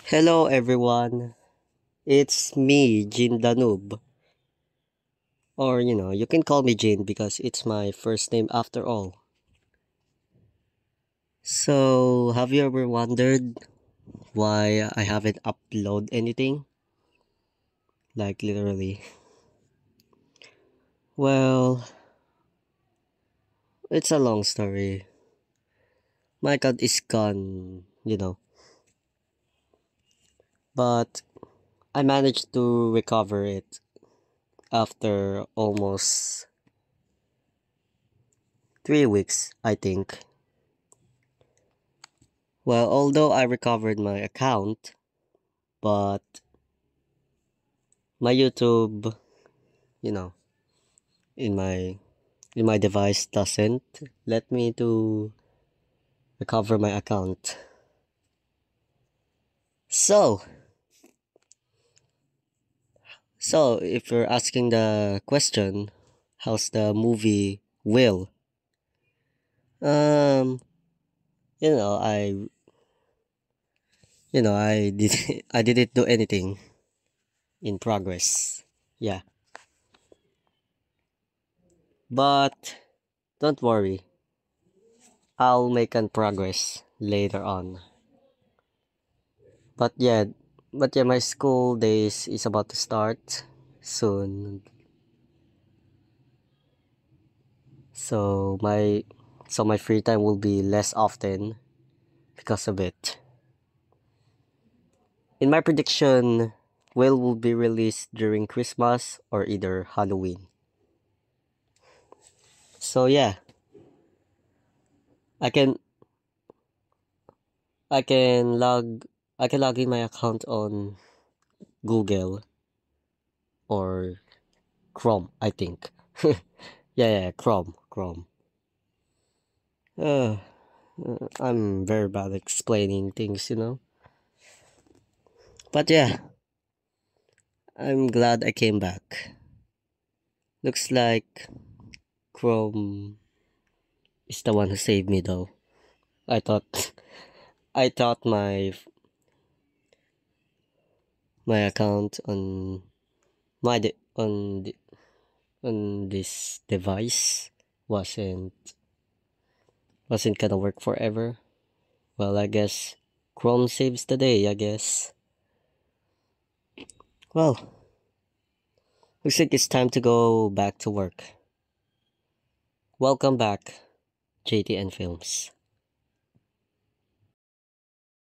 Hello everyone, it's me, Jin Danube. Or, you can call me Jin because it's my first name after all. So, have you ever wondered why I haven't uploaded anything? Like, literally. Well, it's a long story. My account is gone. But I managed to recover it after almost 3 weeks, I think. Well, although I recovered my account, but my YouTube, you know, in my device doesn't let me to recover my account. So, so if you're asking the question, how's the movie Will? Um, you know, I I did I didn't do anything in progress. Yeah. But don't worry. I'll make an progress later on. But yeah, my school days is about to start soon. So my free time will be less often because of it. In my prediction, will be released during Christmas or either Halloween. So yeah, I can I can log I can log in my account on Google or Chrome, I think. Yeah, Chrome. Uh, I'm very bad at explaining things. But yeah, I'm glad I came back. Looks like Chrome is the one who saved me though. I thought I thought my account on my de- on this device wasn't wasn't gonna work forever. Well, I guess Chrome saves the day, I guess. Well, looks like it's time to go back to work. Welcome back, JTN Films.